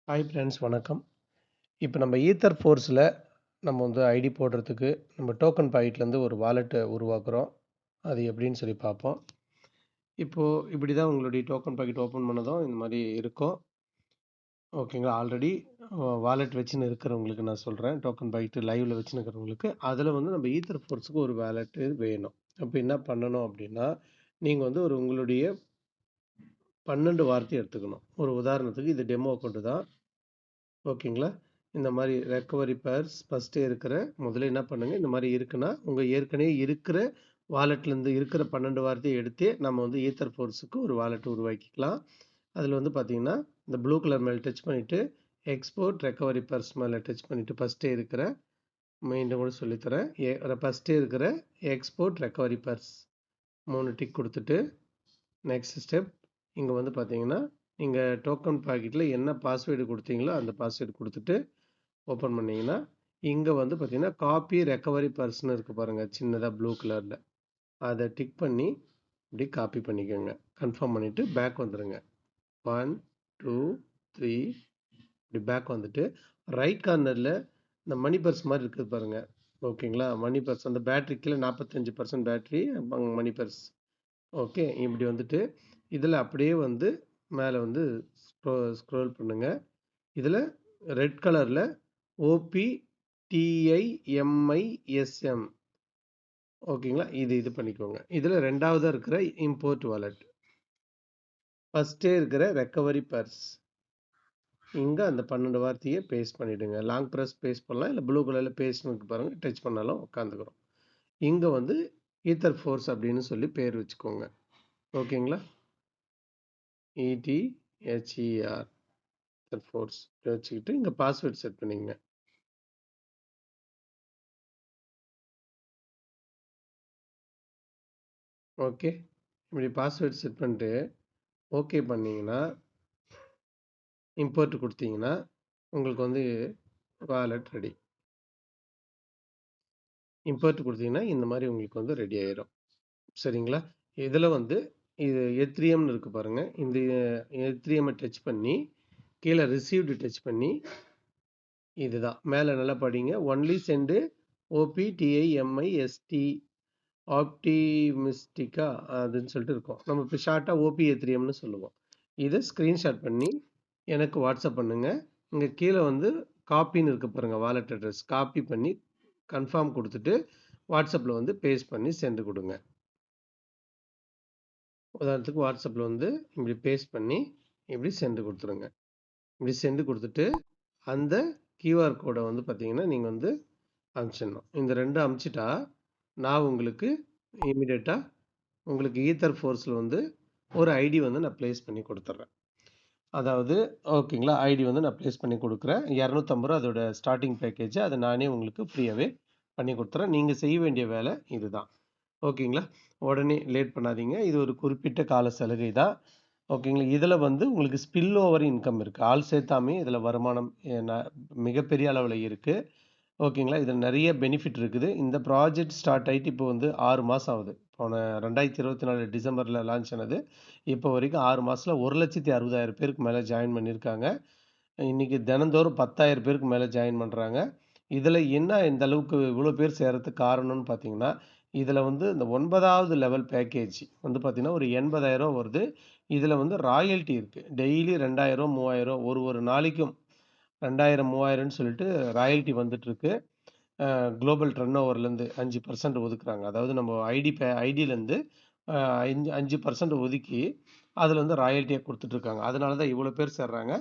Hi friends வணக்கம். இப்போ நம்ம ஈத்தர் ஃபோர்ஸில் நம்ம வந்து ஐடி போடுறதுக்கு நம்ம டோக்கன் பாக்கெட்லேருந்து ஒரு வாலெட்டை உருவாக்குறோம். அது எப்படின்னு சொல்லி பார்ப்போம். இப்போது இப்படி தான் உங்களுடைய டோக்கன் பாக்கெட் ஓப்பன் பண்ணதும் இந்த மாதிரி இருக்கும். ஓகேங்களா? ஆல்ரெடி வாலெட் வச்சுன்னு இருக்கிறவங்களுக்கு நான் சொல்கிறேன். டோக்கன் பாக்கெட்டு லைவில் வச்சுன்னு இருக்கிறவங்களுக்கு அதில் வந்து நம்ம ஈத்தர் ஃபோர்ஸுக்கு ஒரு வாலெட்டு வேணும். அப்போ என்ன பண்ணணும் அப்படின்னா, நீங்கள் வந்து உங்களுடைய 12 வார்த்தை எடுத்துக்கணும். ஒரு உதாரணத்துக்கு இது டெமோ அக்கௌண்ட்டு தான். ஓகேங்களா? இந்த மாதிரி ரெக்கவரி பேர்ஸ் ஃபஸ்ட்டே இருக்கிற முதல்ல என்ன பண்ணுங்கள், இந்த மாதிரி இருக்குன்னா உங்கள் ஏற்கனவே இருக்கிற வாலெட்லேருந்து இருக்கிற 12 வார்த்தையை எடுத்தே நம்ம வந்து ஈத்தர் ஃபோர்ஸுக்கு ஒரு வாலெட் உருவாக்கிக்கலாம். அதில் வந்து பார்த்தீங்கன்னா இந்த ப்ளூ கலர் மேலே டச் பண்ணிவிட்டு எக்ஸ்போர்ட் ரெக்கவரி பேர்ஸ் மேலே டச் பண்ணிவிட்டு ஃபஸ்ட்டே இருக்கிற மீண்டும் கூட சொல்லித்தரேன். ஃபஸ்ட்டே இருக்கிற எக்ஸ்போர்ட் ரெக்கவரி பேர்ஸ் 3 டிக் கொடுத்துட்டு நெக்ஸ்ட் ஸ்டெப் இங்கே வந்து பார்த்தீங்கன்னா நீங்கள் டோக்கன் பாக்கெட்டில் என்ன பாஸ்வேர்டு கொடுத்தீங்களோ அந்த பாஸ்வேர்டு கொடுத்துட்டு ஓப்பன் பண்ணிங்கன்னா இங்கே வந்து பார்த்தீங்கன்னா காப்பி ரெக்கவரி பர்சன் இருக்குது பாருங்கள், சின்னதாக ப்ளூ கலரில். அதை டிக் பண்ணி இப்படி காப்பி பண்ணிக்கோங்க. கன்ஃபார்ம் பண்ணிவிட்டு பேக் வந்துடுங்க. 1 2 3 இப்படி பேக் வந்துட்டு ரைட் கார்னரில் இந்த மணி பர்ஸ் மாதிரி இருக்குது பாருங்கள். ஓகேங்களா? மணி பர்ஸ் அந்த பேட்ரி கீழே 45% பேட்ரி மணி பர்ஸ். ஓகே, இப்படி வந்துட்டு இதில் அப்படியே வந்து மேலே வந்து ஸ்க்ரோல் பண்ணுங்கள். இதில் ரெட் கலரில் OPTIMISM ஓகேங்களா? இது பண்ணிக்கோங்க. இதில் ரெண்டாவதாக இருக்கிற இம்போர்ட் வாலெட், ஃபஸ்ட்டே இருக்கிற ரெக்கவரி பர்ஸ், இங்கே அந்த 12 வார்த்தையை பேஸ்ட் பண்ணிவிடுங்க. லாங் ப்ரெஸ் பேஸ்ட் பண்ணலாம், இல்லை ப்ளூ கலரில் பேஸ்ட்னு பாருங்கள், டச் பண்ணாலும் உட்காந்துக்கிறோம். இங்கே வந்து ஈத்தர் ஃபோர்ஸ் அப்படின்னு சொல்லி பேர் வச்சுக்கோங்க. ஓகேங்களா? ETHER ஃபோர்ஸ் வச்சுக்கிட்டு இங்கே பாஸ்வேர்ட் செட் பண்ணிங்க. ஓகே, இப்படி பாஸ்வேர்ட் செட் பண்ணிட்டு ஓகே பண்ணிங்கன்னா இம்போர்ட் கொடுத்தீங்கன்னா உங்களுக்கு வந்து வாலெட் ரெடி. இம்போர்ட் கொடுத்தீங்கன்னா இந்த மாதிரி உங்களுக்கு வந்து ரெடி ஆயிடும். சரிங்களா? இதில் வந்து இது எத்ரியம்னு இருக்குது பாருங்கள். இந்த எத்ரியமை டச் பண்ணி கீழே ரிசீவ்டு டச் பண்ணி இதுதான் மேலே நல்லா படிங்க. ஒன்லி சென்டு OPTIMIST ஆப்டிமிஸ்டிக்கா அதுன்னு சொல்லிட்டு இருக்கும். நம்ம இப்போ ஷார்ட்டாக OP எத்ரியம்னு சொல்லுவோம். இதை ஸ்க்ரீன்ஷாட் பண்ணி எனக்கு வாட்ஸ்அப் பண்ணுங்கள். இங்கே கீழே வந்து காப்பின்னு இருக்க பாருங்கள், வாலெட் அட்ரஸ் காப்பி பண்ணி கன்ஃபார்ம் கொடுத்துட்டு வாட்ஸ்அப்பில் வந்து பேஸ்ட் பண்ணி சென்ட் கொடுங்க. உதாரணத்துக்கு வாட்ஸ்அப்பில் வந்து இப்படி பேஸ்ட் பண்ணி இப்படி சென்ட் கொடுத்துருங்க. இப்படி சென்ட் கொடுத்துட்டு அந்த QR கோடை வந்து பார்த்தீங்கன்னா நீங்கள் வந்து அனுப்பிச்சிடணும். இந்த ரெண்டும் அனுப்பிச்சிட்டா நான் உங்களுக்கு இமீடியட்டாக உங்களுக்கு ஈத்தர் ஃபோர்ஸில் வந்து ஒரு ஐடி வந்து நான் ப்ளேஸ் பண்ணி கொடுத்துட்றேன். அதாவது ஓகேங்களா, ஐடி வந்து நான் ப்ளேஸ் பண்ணி கொடுக்குறேன். 250 ரூபா அதோட ஸ்டார்டிங் பேக்கேஜ். அதை நானே உங்களுக்கு ஃப்ரீயாகவே பண்ணி கொடுத்துறேன். நீங்கள் செய்ய வேண்டிய வேலை இதுதான். ஓகேங்களா? உடனே லேட் பண்ணாதீங்க. இது ஒரு குறிப்பிட்ட கால சலுகை தான். ஓகேங்களா? இதில் வந்து உங்களுக்கு ஸ்பில் ஓவர் இன்கம் இருக்குது. ஆள் சேர்த்தாமே இதில் வருமானம் மிகப்பெரிய அளவில் இருக்குது. ஓகேங்களா? இதில் நிறைய பெனிஃபிட் இருக்குது. இந்த ப்ராஜெக்ட் ஸ்டார்ட் ஆகிட்டு இப்போ வந்து 6 மாதம் ஆகுது. போன 2024 டிசம்பரில் லான்ச் ஆனது. இப்போ வரைக்கும் 6 மாதத்தில் 1,60,000 பேருக்கு மேலே ஜாயின் பண்ணியிருக்காங்க. இன்றைக்கி தினந்தோறும் 10,000 பேருக்கு மேலே ஜாயின் பண்ணுறாங்க. இதில் என்ன இந்த அளவுக்கு இவ்வளோ பேர் சேர்கிறதுக்கு காரணம்னு பார்த்தீங்கன்னா, இதில் வந்து இந்த 9வது லெவல் பேக்கேஜ் வந்து பார்த்தீங்கன்னா ஒரு 80,000 வருது. இதில் வந்து ராயல்ட்டி இருக்குது. டெய்லி 2,000 3,000 ஒரு நாளைக்கும் 2,000 3,000ன்னு சொல்லிட்டு ராயல்ட்டி வந்துட்டுருக்கு. குளோபல் டர்ன் ஓவர்லேருந்து 5% ஒதுக்குறாங்க. அதாவது நம்ம ஐடியிலேருந்து 5% ஒதுக்கி அதில் வந்து ராயல்ட்டியாக கொடுத்துட்ருக்காங்க. அதனால தான் இவ்வளோ பேர் சேர்றாங்க.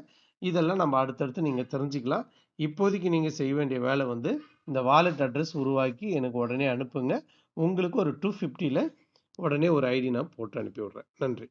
இதெல்லாம் நம்ம அடுத்தடுத்து நீங்கள் தெரிஞ்சுக்கலாம். இப்போதைக்கு நீங்கள் செய்ய வேண்டிய வேலை வந்து இந்த வாலெட் அட்ரஸ் உருவாக்கி எனக்கு உடனே அனுப்புங்க. உங்களுக்கு ஒரு 250ல் உடனே ஒரு ஐடி நான் போட்டு அனுப்பி விட்றேன். நன்றி.